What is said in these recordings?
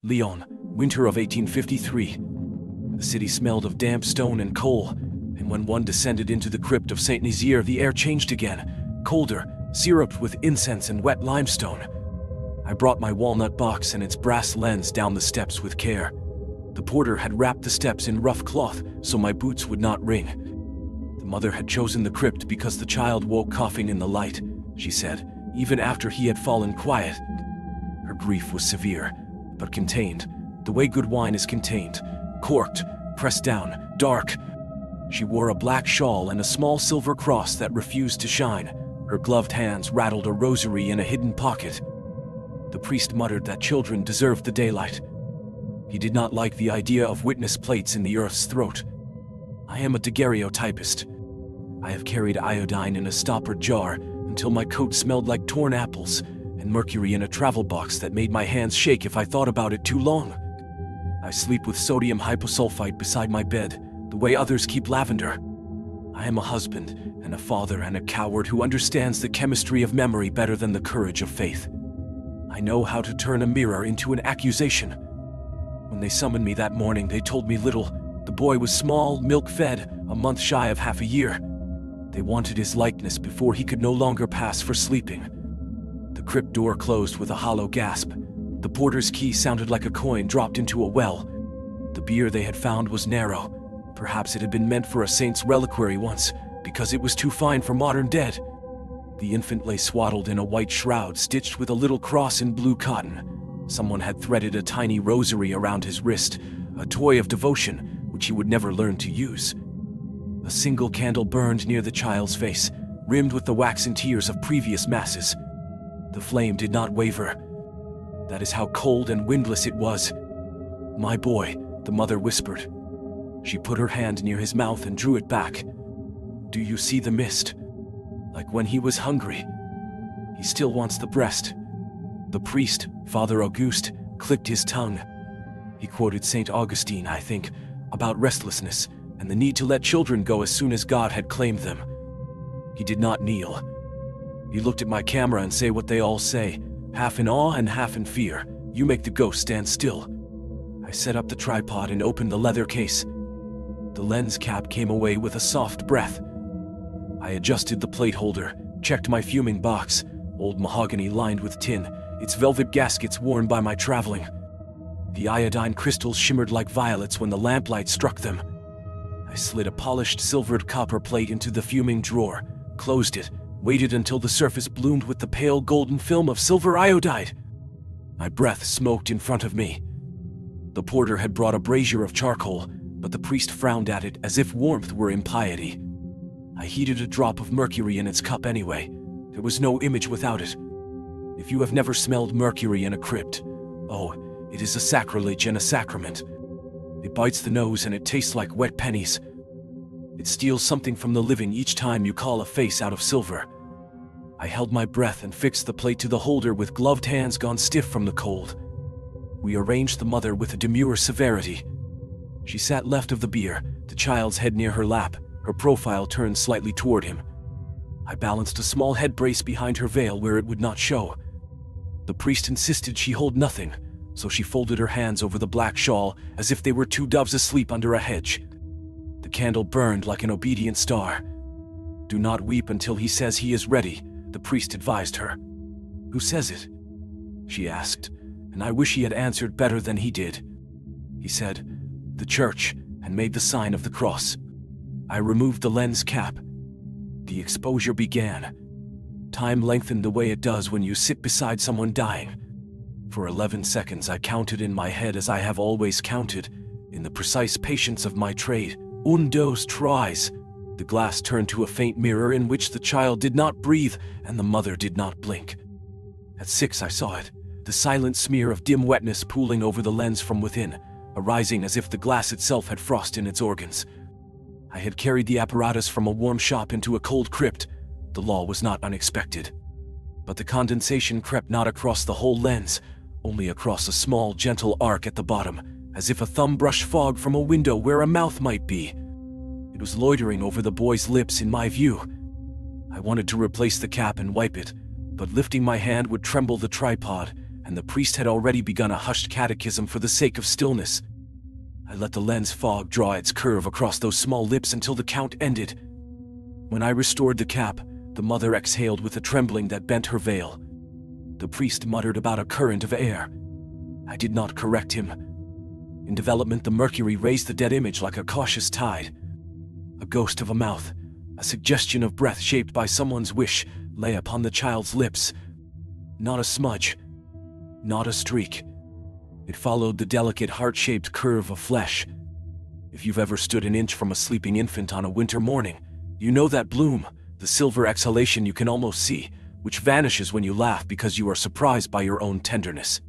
Lyon, winter of 1853. The city smelled of damp stone and coal, and when one descended into the crypt of Saint-Nizier, the air changed again, colder, syruped with incense and wet limestone. I brought my walnut box and its brass lens down the steps with care. The porter had wrapped the steps in rough cloth so my boots would not ring. The mother had chosen the crypt because the child woke coughing in the light, she said, even after he had fallen quiet. Her grief was severe, but contained, the way good wine is contained, corked, pressed down, dark. She wore a black shawl and a small silver cross that refused to shine. Her gloved hands rattled a rosary in a hidden pocket. The priest muttered that children deserved the daylight. He did not like the idea of witness plates in the earth's throat. I am a daguerreotypist. I have carried iodine in a stoppered jar until my coat smelled like torn apples, and mercury in a travel box that made my hands shake if I thought about it too long. I sleep with sodium hyposulfite beside my bed, the way others keep lavender. I am a husband and a father and a coward who understands the chemistry of memory better than the courage of faith. I know how to turn a mirror into an accusation. When they summoned me that morning, they told me little. The boy was small, milk-fed, a month shy of half a year. They wanted his likeness before he could no longer pass for sleeping. The crypt door closed with a hollow gasp. The porter's key sounded like a coin dropped into a well. The bier they had found was narrow. Perhaps it had been meant for a saint's reliquary once, because it was too fine for modern dead. The infant lay swaddled in a white shroud stitched with a little cross in blue cotton. Someone had threaded a tiny rosary around his wrist, a toy of devotion which he would never learn to use. A single candle burned near the child's face, rimmed with the waxen tears of previous masses. The flame did not waver. That is how cold and windless it was. "My boy," the mother whispered. She put her hand near his mouth and drew it back. "Do you see the mist? Like when he was hungry. He still wants the breast." The priest, Father Auguste, clicked his tongue. He quoted St. Augustine, I think, about restlessness and the need to let children go as soon as God had claimed them. He did not kneel. He looked at my camera and say what they all say, half in awe and half in fear: "You make the ghost stand still." I set up the tripod and opened the leather case. The lens cap came away with a soft breath. I adjusted the plate holder, checked my fuming box, old mahogany lined with tin, its velvet gaskets worn by my traveling. The iodine crystals shimmered like violets when the lamplight struck them. I slid a polished silvered copper plate into the fuming drawer, closed it, waited until the surface bloomed with the pale golden film of silver iodide. My breath smoked in front of me. The porter had brought a brazier of charcoal, but the priest frowned at it as if warmth were impiety. I heated a drop of mercury in its cup anyway. There was no image without it. If you have never smelled mercury in a crypt, oh, it is a sacrilege and a sacrament. It bites the nose and it tastes like wet pennies. It steals something from the living each time you call a face out of silver. I held my breath and fixed the plate to the holder with gloved hands gone stiff from the cold. We arranged the mother with a demure severity. She sat left of the bier, the child's head near her lap, her profile turned slightly toward him. I balanced a small head brace behind her veil where it would not show. The priest insisted she hold nothing, so she folded her hands over the black shawl as if they were two doves asleep under a hedge. The candle burned like an obedient star. "Do not weep until he says he is ready," the priest advised her. "Who says it?" she asked, and I wish he had answered better than he did. He said, "The church," and made the sign of the cross. I removed the lens cap. The exposure began. Time lengthened the way it does when you sit beside someone dying. For 11 seconds I counted in my head as I have always counted, in the precise patience of my trade. Un, dos, tres. The glass turned to a faint mirror in which the child did not breathe and the mother did not blink. At 6 I saw it, the silent smear of dim wetness pooling over the lens from within, arising as if the glass itself had frost in its organs. I had carried the apparatus from a warm shop into a cold crypt. The law was not unexpected. But the condensation crept not across the whole lens, only across a small, gentle arc at the bottom, as if a thumb brushed fog from a window where a mouth might be. It was loitering over the boy's lips in my view. I wanted to replace the cap and wipe it, but lifting my hand would tremble the tripod, and and the priest had already begun a hushed catechism for the sake of stillness. I let the lens fog draw its curve across those small lips until the count ended. When I restored the cap, the mother exhaled with a trembling that bent her veil. The priest muttered about a current of air. I did not correct him. In development, the mercury raised the dead image like a cautious tide. A ghost of a mouth, a suggestion of breath shaped by someone's wish, lay upon the child's lips. Not a smudge, not a streak. It followed the delicate heart-shaped curve of flesh. If you've ever stood an inch from a sleeping infant on a winter morning, you know that bloom, the silver exhalation you can almost see, which vanishes when you laugh because you are surprised by your own tenderness.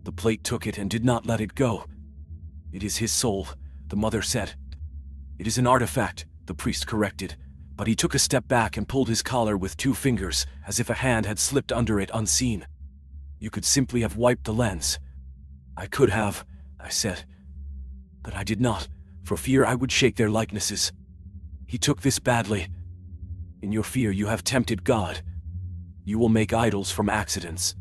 The plate took it and did not let it go. It is his soul, the mother said. It is an artifact, the priest corrected, but he took a step back and pulled his collar with 2 fingers, as if a hand had slipped under it unseen. You could simply have wiped the lens. I could have, I said. But I did not, for fear I would shake their likenesses. He took this badly. In your fear you have tempted God. You will make idols from accidents.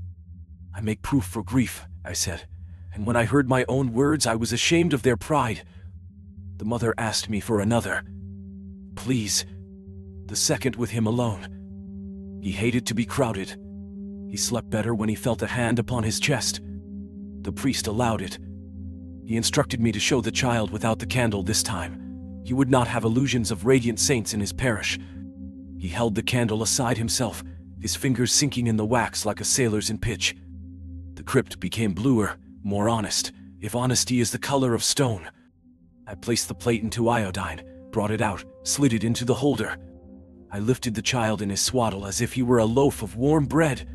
I make proof for grief, I said, and when I heard my own words I was ashamed of their pride. The mother asked me for another. Please. The second with him alone. He hated to be crowded. He slept better when he felt a hand upon his chest. The priest allowed it. He instructed me to show the child without the candle this time. He would not have illusions of radiant saints in his parish. He held the candle aside himself, his fingers sinking in the wax like a sailor's in pitch. The crypt became bluer, more honest, if honesty is the color of stone. I placed the plate into iodine, brought it out, slid it into the holder. I lifted the child in his swaddle as if he were a loaf of warm bread,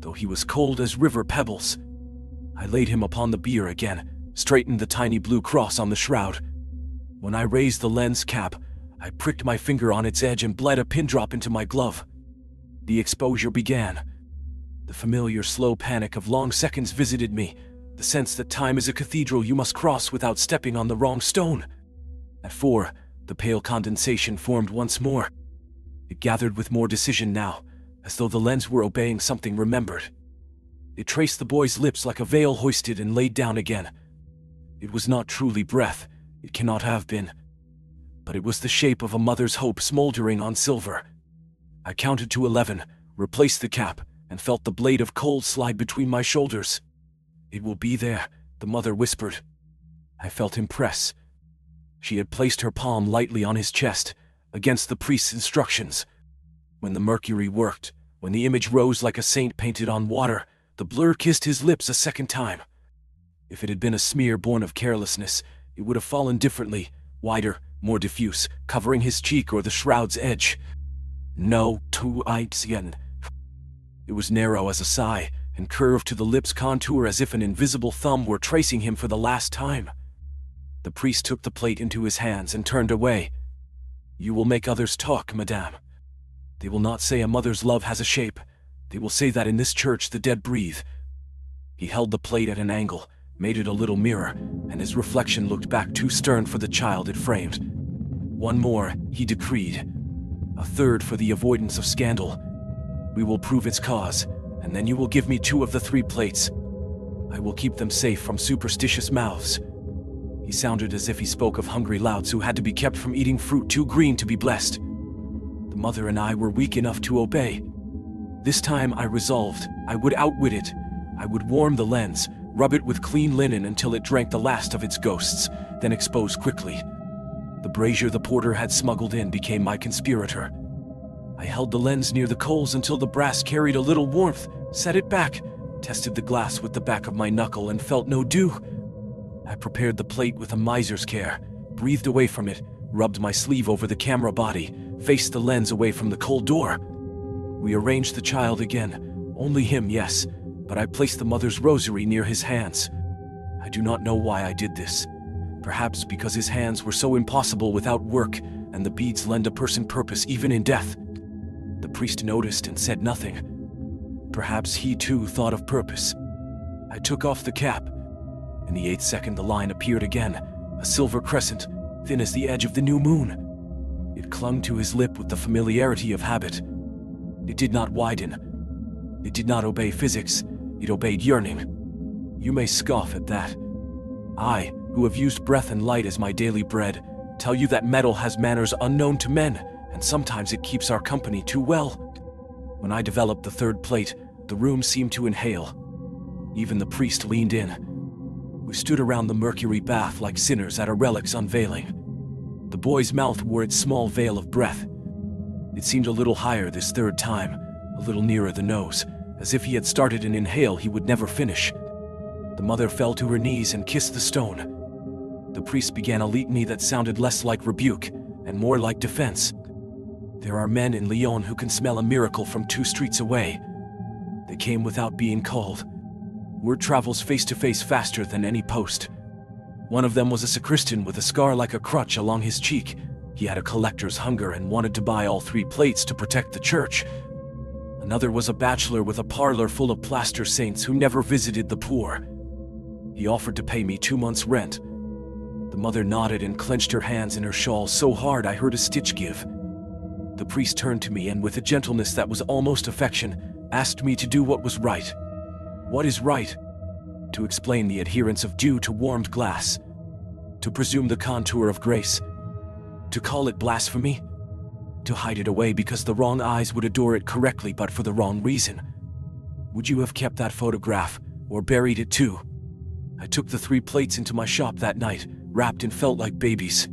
though he was cold as river pebbles. I laid him upon the bier again, straightened the tiny blue cross on the shroud. When I raised the lens cap, I pricked my finger on its edge and bled a pin drop into my glove. The exposure began. The familiar slow panic of long seconds visited me, the sense that time is a cathedral you must cross without stepping on the wrong stone. At 4, the pale condensation formed once more. It gathered with more decision now, as though the lens were obeying something remembered. It traced the boy's lips like a veil hoisted and laid down again. It was not truly breath, it cannot have been. But it was the shape of a mother's hope smoldering on silver. I counted to 11, replaced the cap, and felt the blade of coal slide between my shoulders. It will be there, the mother whispered. I felt him press. She had placed her palm lightly on his chest, against the priest's instructions. When the mercury worked, when the image rose like a saint painted on water, the blur kissed his lips a second time. If it had been a smear born of carelessness, it would have fallen differently, wider, more diffuse, covering his cheek or the shroud's edge. No, tu aitien. It was narrow as a sigh, and curved to the lips' contour as if an invisible thumb were tracing him for the last time. The priest took the plate into his hands and turned away. You will make others talk, madame. They will not say a mother's love has a shape. They will say that in this church the dead breathe. He held the plate at an angle, made it a little mirror, and his reflection looked back too stern for the child it framed. One more, he decreed. A third for the avoidance of scandal. We will prove its cause, and then you will give me 2 of the 3 plates. I will keep them safe from superstitious mouths. He sounded as if he spoke of hungry louts who had to be kept from eating fruit too green to be blessed. The mother and I were weak enough to obey. This time I resolved I would outwit it. I would warm the lens, rub it with clean linen until it drank the last of its ghosts, then expose quickly. The brazier the porter had smuggled in became my conspirator. I held the lens near the coals until the brass carried a little warmth, set it back, tested the glass with the back of my knuckle and felt no dew. I prepared the plate with a miser's care, breathed away from it, rubbed my sleeve over the camera body, faced the lens away from the cold door. We arranged the child again, only him, yes, but I placed the mother's rosary near his hands. I do not know why I did this. Perhaps because his hands were so impossible without work, and the beads lend a person purpose even in death. The priest noticed and said nothing. Perhaps he too thought of purpose. I took off the cap. In the 8th second the line appeared again, a silver crescent, thin as the edge of the new moon. It clung to his lip with the familiarity of habit. It did not widen. It did not obey physics. It obeyed yearning. You may scoff at that. I, who have used breath and light as my daily bread, tell you that metal has manners unknown to men, and sometimes it keeps our company too well. When I developed the third plate, the room seemed to inhale. Even the priest leaned in. We stood around the mercury bath like sinners at a relic's unveiling. The boy's mouth wore its small veil of breath. It seemed a little higher this third time, a little nearer the nose, as if he had started an inhale he would never finish. The mother fell to her knees and kissed the stone. The priest began a litany that sounded less like rebuke and more like defense. There are men in Lyon who can smell a miracle from 2 streets away. They came without being called. Word travels face to face faster than any post. One of them was a sacristan with a scar like a crutch along his cheek. He had a collector's hunger and wanted to buy all 3 plates to protect the church. Another was a bachelor with a parlor full of plaster saints who never visited the poor. He offered to pay me 2 months' rent. The mother nodded and clenched her hands in her shawl so hard I heard a stitch give. The priest turned to me and with a gentleness that was almost affection, asked me to do what was right. What is right? To explain the adherence of dew to warmed glass. To presume the contour of grace. To call it blasphemy. To hide it away because the wrong eyes would adore it correctly but for the wrong reason. Would you have kept that photograph, or buried it too? I took the 3 plates into my shop that night, wrapped and felt like babies.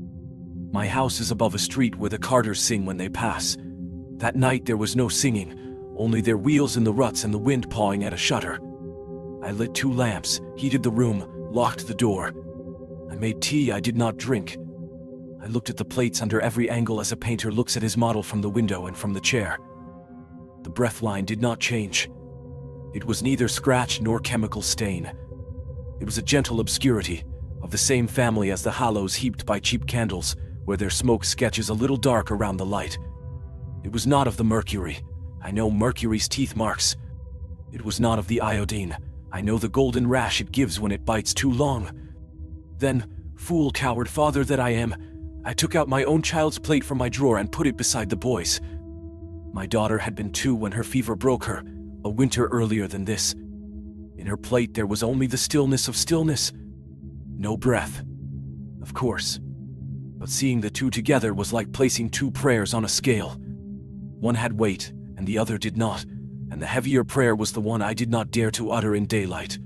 My house is above a street where the carters sing when they pass. That night there was no singing, only their wheels in the ruts and the wind pawing at a shutter. I lit 2 lamps, heated the room, locked the door. I made tea I did not drink. I looked at the plates under every angle as a painter looks at his model from the window and from the chair. The breath line did not change. It was neither scratch nor chemical stain. It was a gentle obscurity, of the same family as the hollows heaped by cheap candles, where their smoke sketches a little dark around the light. It was not of the mercury. I know mercury's teeth marks. It was not of the iodine. I know the golden rash it gives when it bites too long. Then, fool coward father that I am, I took out my own child's plate from my drawer and put it beside the boy's. My daughter had been 2 when her fever broke her, a winter earlier than this. In her plate there was only the stillness of stillness. No breath. Of course. But seeing the 2 together was like placing 2 prayers on a scale. One had weight, and the other did not, and the heavier prayer was the one I did not dare to utter in daylight.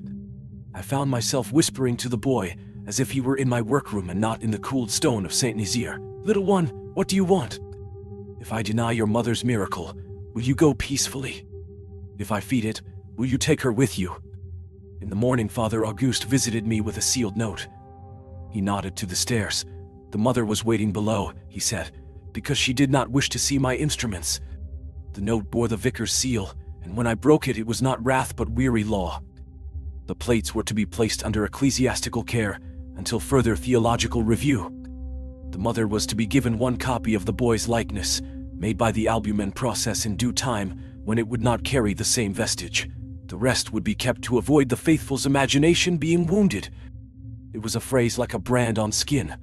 I found myself whispering to the boy, as if he were in my workroom and not in the cooled stone of Saint-Nizier. Little one, what do you want? If I deny your mother's miracle, will you go peacefully? If I feed it, will you take her with you? In the morning, Father Auguste visited me with a sealed note. He nodded to the stairs. The mother was waiting below, he said, because she did not wish to see my instruments. The note bore the vicar's seal, and when I broke it, it was not wrath but weary law. The plates were to be placed under ecclesiastical care until further theological review. The mother was to be given 1 copy of the boy's likeness, made by the albumen process in due time when it would not carry the same vestige. The rest would be kept to avoid the faithful's imagination being wounded. It was a phrase like a brand on skin.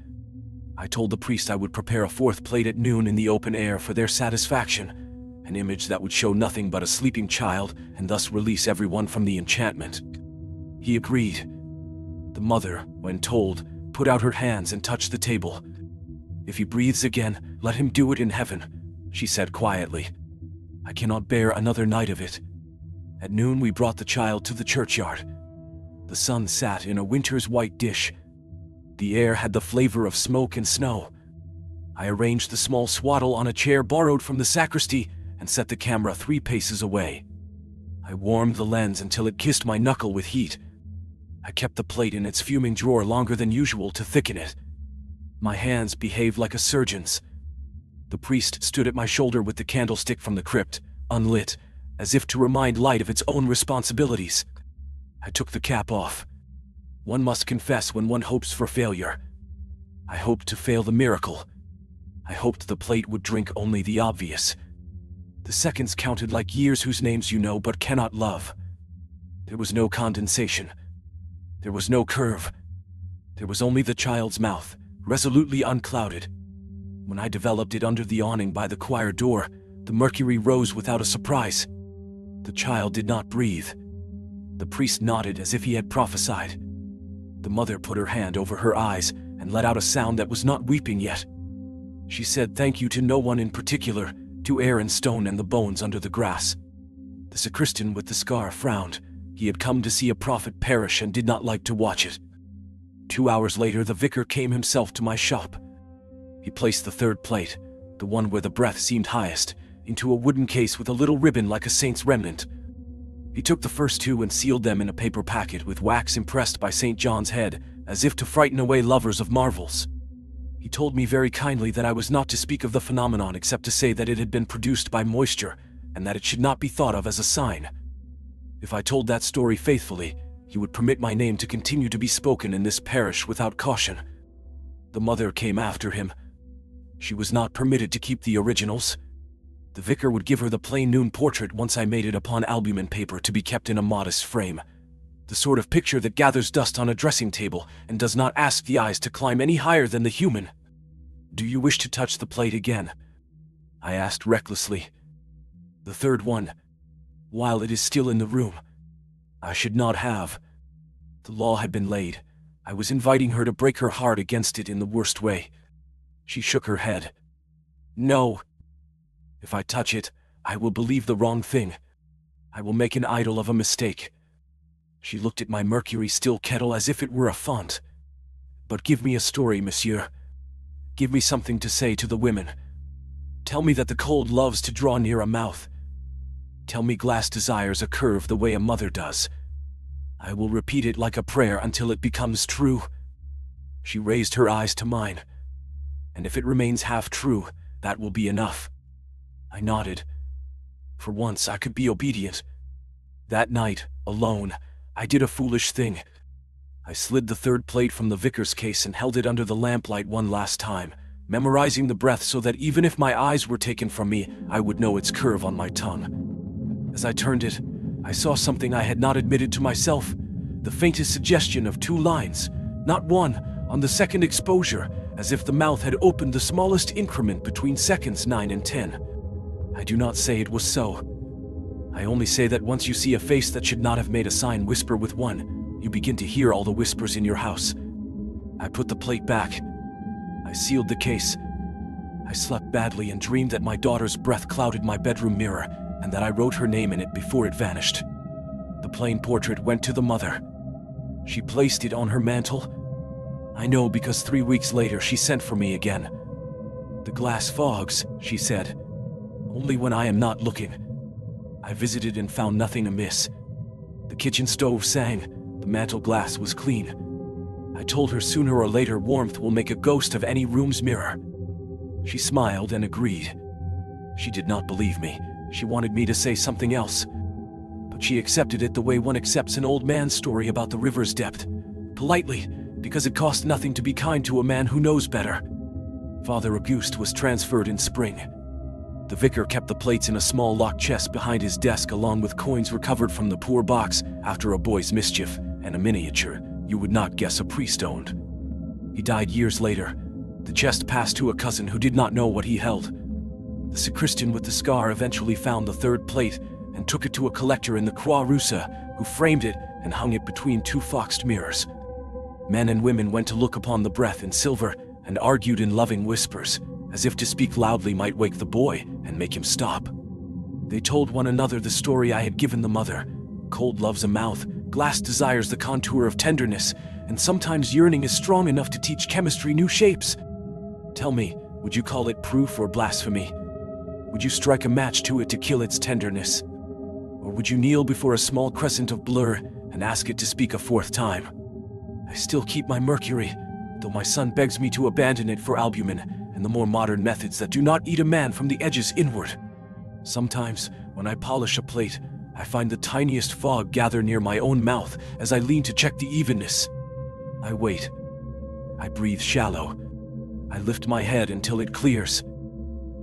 I told the priest I would prepare a 4th plate at noon in the open air for their satisfaction, an image that would show nothing but a sleeping child and thus release everyone from the enchantment. He agreed. The mother, when told, put out her hands and touched the table. If he breathes again, let him do it in heaven, she said quietly. I cannot bear another night of it. At noon we brought the child to the churchyard. The sun sat in a winter's white dish. The air had the flavor of smoke and snow. I arranged the small swaddle on a chair borrowed from the sacristy and set the camera 3 paces away. I warmed the lens until it kissed my knuckle with heat. I kept the plate in its fuming drawer longer than usual to thicken it. My hands behaved like a surgeon's. The priest stood at my shoulder with the candlestick from the crypt, unlit, as if to remind light of its own responsibilities. I took the cap off. One must confess when one hopes for failure. I hoped to fail the miracle. I hoped the plate would drink only the obvious. The seconds counted like years whose names you know but cannot love. There was no condensation. There was no curve. There was only the child's mouth, resolutely unclouded. When I developed it under the awning by the choir door, the mercury rose without a surprise. The child did not breathe. The priest nodded as if he had prophesied. The mother put her hand over her eyes and let out a sound that was not weeping yet. She said thank you to no one in particular, to air and stone and the bones under the grass. The sacristan with the scar frowned. He had come to see a prophet perish and did not like to watch it. 2 hours later, the vicar came himself to my shop. He placed the third plate, the one where the breath seemed highest, into a wooden case with a little ribbon like a saint's remnant. He took the first two and sealed them in a paper packet with wax impressed by St. John's head, as if to frighten away lovers of marvels. He told me very kindly that I was not to speak of the phenomenon except to say that it had been produced by moisture, and that it should not be thought of as a sign. If I told that story faithfully, he would permit my name to continue to be spoken in this parish without caution. The mother came after him. She was not permitted to keep the originals. The vicar would give her the plain noon portrait once I made it upon albumen paper to be kept in a modest frame. The sort of picture that gathers dust on a dressing table and does not ask the eyes to climb any higher than the human. "Do you wish to touch the plate again?" I asked recklessly. "The third one, while it is still in the room." I should not have. The law had been laid. I was inviting her to break her heart against it in the worst way. She shook her head. "No. If I touch it, I will believe the wrong thing. I will make an idol of a mistake." She looked at my mercury still kettle as if it were a font. "But give me a story, monsieur. Give me something to say to the women. Tell me that the cold loves to draw near a mouth. Tell me glass desires a curve the way a mother does. I will repeat it like a prayer until it becomes true." She raised her eyes to mine. "And if it remains half true, that will be enough." I nodded. For once I could be obedient. That night, alone, I did a foolish thing. I slid the third plate from the vicar's case and held it under the lamplight one last time, memorizing the breath so that even if my eyes were taken from me, I would know its curve on my tongue. As I turned it, I saw something I had not admitted to myself, the faintest suggestion of 2 lines, not one, on the second exposure, as if the mouth had opened the smallest increment between seconds 9 and 10. I do not say it was so. I only say that once you see a face that should not have made a sign whisper with one, you begin to hear all the whispers in your house. I put the plate back. I sealed the case. I slept badly and dreamed that my daughter's breath clouded my bedroom mirror, and that I wrote her name in it before it vanished. The plain portrait went to the mother. She placed it on her mantle. I know because 3 weeks later she sent for me again. "The glass fogs," she said. "Only when I am not looking." I visited and found nothing amiss. The kitchen stove sang. The mantel glass was clean. I told her sooner or later warmth will make a ghost of any room's mirror. She smiled and agreed. She did not believe me. She wanted me to say something else. But she accepted it the way one accepts an old man's story about the river's depth. Politely, because it cost nothing to be kind to a man who knows better. Father Auguste was transferred in spring. The vicar kept the plates in a small locked chest behind his desk along with coins recovered from the poor box after a boy's mischief and a miniature you would not guess a priest owned. He died years later. The chest passed to a cousin who did not know what he held. The sacristan with the scar eventually found the third plate and took it to a collector in the Croix-Rousse, who framed it and hung it between 2 foxed mirrors. Men and women went to look upon the breath in silver and argued in loving whispers, as if to speak loudly might wake the boy and make him stop. They told one another the story I had given the mother. Cold loves a mouth, glass desires the contour of tenderness, and sometimes yearning is strong enough to teach chemistry new shapes. Tell me, would you call it proof or blasphemy? Would you strike a match to it to kill its tenderness? Or would you kneel before a small crescent of blur and ask it to speak a 4th time? I still keep my mercury, though my son begs me to abandon it for albumen and the more modern methods that do not eat a man from the edges inward. Sometimes, when I polish a plate, I find the tiniest fog gather near my own mouth as I lean to check the evenness. I wait. I breathe shallow. I lift my head until it clears.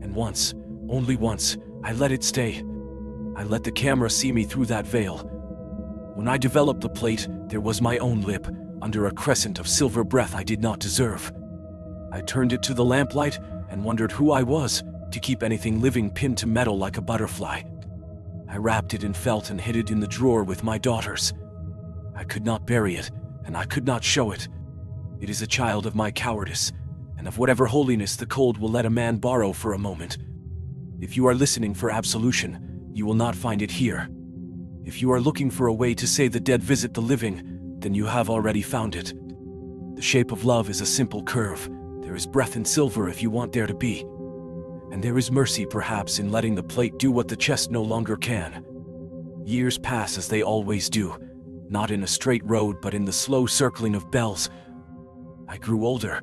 And once, only once, I let it stay. I let the camera see me through that veil. When I developed the plate, there was my own lip, under a crescent of silver breath I did not deserve. I turned it to the lamplight and wondered who I was to keep anything living pinned to metal like a butterfly. I wrapped it in felt and hid it in the drawer with my daughters, I could not bury it, and I could not show it. It is a child of my cowardice, and of whatever holiness the cold will let a man borrow for a moment. If you are listening for absolution, you will not find it here. If you are looking for a way to say the dead visit the living, then you have already found it. The shape of love is a simple curve. There is breath in silver if you want there to be. And there is mercy perhaps in letting the plate do what the chest no longer can. Years pass as they always do, not in a straight road but in the slow circling of bells. I grew older.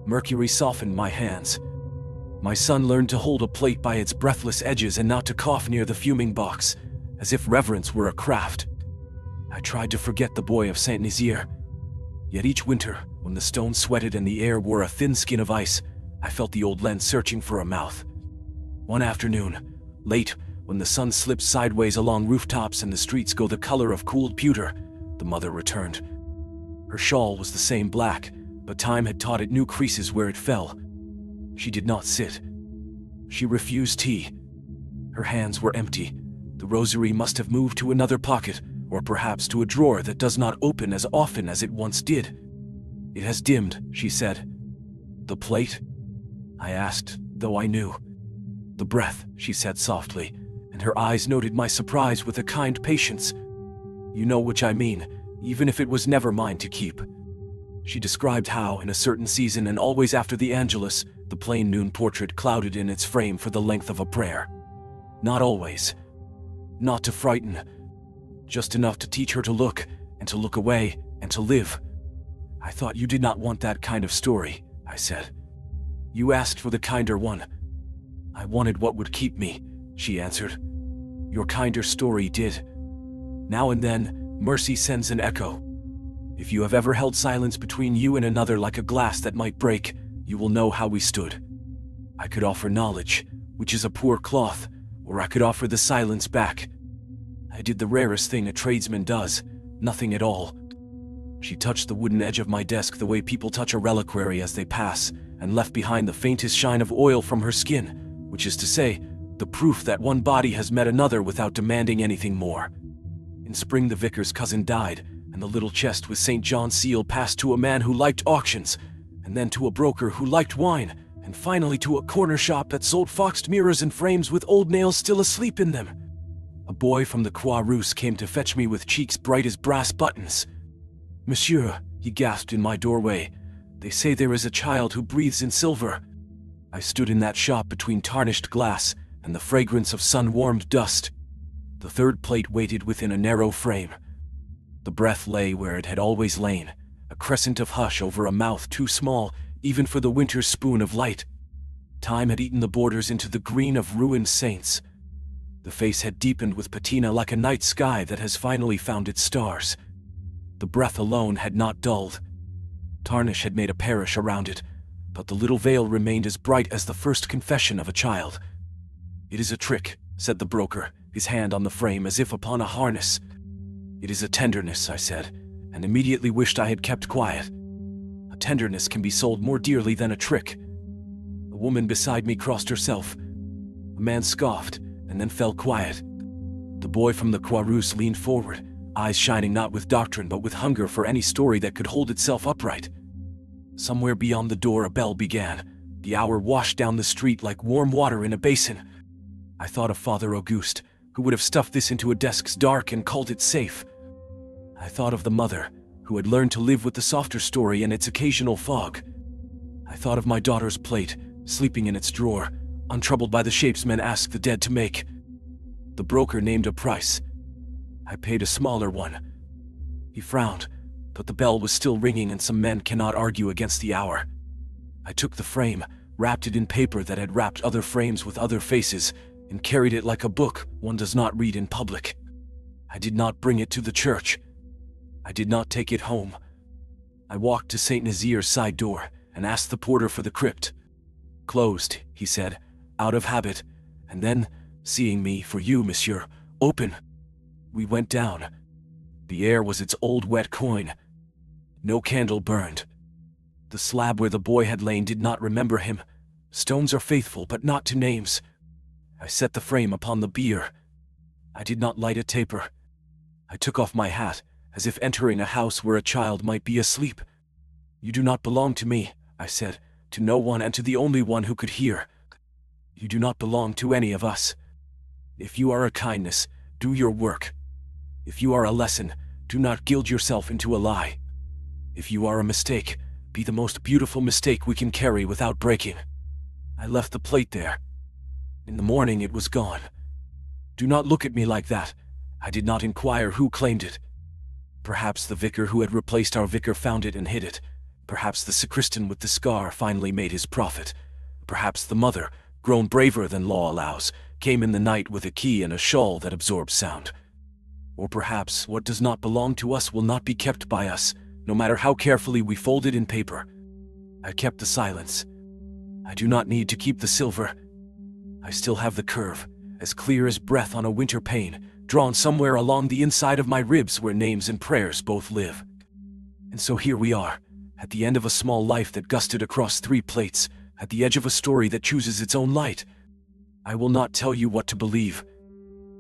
Mercury softened my hands. My son learned to hold a plate by its breathless edges and not to cough near the fuming box, as if reverence were a craft. I tried to forget the boy of Saint-Nizier. Yet each winter, when the stone sweated and the air wore a thin skin of ice, I felt the old lens searching for a mouth. One afternoon, late, when the sun slips sideways along rooftops and the streets go the color of cooled pewter, the mother returned. Her shawl was the same black, but time had taught it new creases where it fell. She did not sit. She refused tea. Her hands were empty. The rosary must have moved to another pocket, or perhaps to a drawer that does not open as often as it once did. It has dimmed, she said. The plate? I asked, though I knew. The breath, she said softly, and her eyes noted my surprise with a kind patience. You know which I mean, even if it was never mine to keep. She described how, in a certain season and always after the Angelus, the plain noon portrait clouded in its frame for the length of a prayer. Not always. Not to frighten. Just enough to teach her to look, and to look away, and to live. I thought you did not want that kind of story, I said. You asked for the kinder one. I wanted what would keep me, she answered. Your kinder story did. Now and then, mercy sends an echo. If you have ever held silence between you and another like a glass that might break, you will know how we stood. I could offer knowledge, which is a poor cloth, or I could offer the silence back. I did the rarest thing a tradesman does, nothing at all. She touched the wooden edge of my desk the way people touch a reliquary as they pass, and left behind the faintest shine of oil from her skin, which is to say, the proof that one body has met another without demanding anything more. In spring the vicar's cousin died, and the little chest with St. John's seal passed to a man who liked auctions, and then to a broker who liked wine, and finally to a corner shop that sold foxed mirrors and frames with old nails still asleep in them. A boy from the Croix-Rousse came to fetch me with cheeks bright as brass buttons. Monsieur, he gasped in my doorway, they say there is a child who breathes in silver. I stood in that shop between tarnished glass and the fragrance of sun-warmed dust. The third plate waited within a narrow frame. The breath lay where it had always lain, a crescent of hush over a mouth too small even for the winter's spoon of light. Time had eaten the borders into the green of ruined saints. The face had deepened with patina like a night sky that has finally found its stars. The breath alone had not dulled. Tarnish had made a parish around it, but the little veil remained as bright as the first confession of a child. It is a trick, said the broker, his hand on the frame as if upon a harness. It is a tenderness, I said, and immediately wished I had kept quiet. A tenderness can be sold more dearly than a trick. A woman beside me crossed herself. A man scoffed, and then fell quiet. The boy from the Croix-Rousse leaned forward, eyes shining not with doctrine but with hunger for any story that could hold itself upright. Somewhere beyond the door a bell began. The hour washed down the street like warm water in a basin. I thought of Father Auguste, who would have stuffed this into a desk's dark and called it safe. I thought of the mother, who had learned to live with the softer story and its occasional fog. I thought of my daughter's plate, sleeping in its drawer, untroubled by the shapes men ask the dead to make. The broker named a price. I paid a smaller one. He frowned, but the bell was still ringing and some men cannot argue against the hour. I took the frame, wrapped it in paper that had wrapped other frames with other faces, and carried it like a book one does not read in public. I did not bring it to the church. I did not take it home. I walked to Saint-Nizier's side door and asked the porter for the crypt. Closed, he said, out of habit, and then, seeing me, for you, monsieur, open. We went down. The air was its old wet coin. No candle burned. The slab where the boy had lain did not remember him. Stones are faithful, but not to names. I set the frame upon the bier. I did not light a taper. I took off my hat as if entering a house where a child might be asleep. "You do not belong to me," I said, "to no one and to the only one who could hear. You do not belong to any of us. If you are a kindness, do your work. If you are a lesson, do not gild yourself into a lie. If you are a mistake, be the most beautiful mistake we can carry without breaking." I left the plate there. In the morning it was gone. Do not look at me like that. I did not inquire who claimed it. Perhaps the vicar who had replaced our vicar found it and hid it. Perhaps the sacristan with the scar finally made his profit. Perhaps the mother, grown braver than law allows, came in the night with a key and a shawl that absorbs sound. Or perhaps what does not belong to us will not be kept by us, no matter how carefully we fold it in paper. I kept the silence. I do not need to keep the silver. I still have the curve, as clear as breath on a winter pane, drawn somewhere along the inside of my ribs where names and prayers both live. And so here we are, at the end of a small life that gusted across 3 plates, at the edge of a story that chooses its own light. I will not tell you what to believe.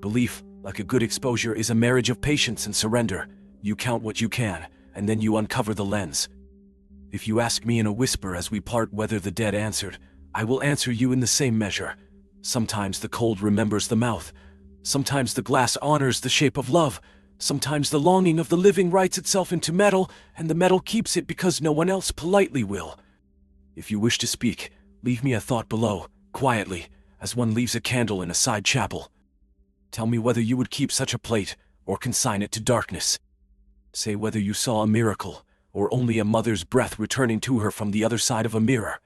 Belief, like a good exposure, is a marriage of patience and surrender. You count what you can, and then you uncover the lens. If you ask me in a whisper as we part whether the dead answered, I will answer you in the same measure. Sometimes the cold remembers the mouth. Sometimes the glass honors the shape of love. Sometimes the longing of the living writes itself into metal, and the metal keeps it because no one else politely will. If you wish to speak, leave me a thought below, quietly, as one leaves a candle in a side chapel. Tell me whether you would keep such a plate, or consign it to darkness. Say whether you saw a miracle, or only a mother's breath returning to her from the other side of a mirror.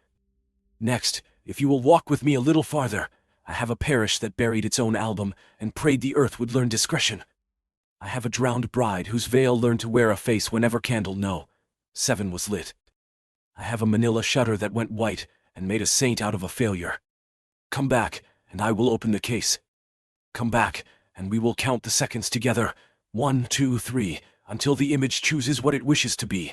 Next, if you will walk with me a little farther, I have a parish that buried its own album and prayed the earth would learn discretion. I have a drowned bride whose veil learned to wear a face whenever candle No. 7 was lit. I have a manila shutter that went white and made a saint out of a failure. Come back, and I will open the case. Come back, and we will count the seconds together, 1, 2, 3, until the image chooses what it wishes to be,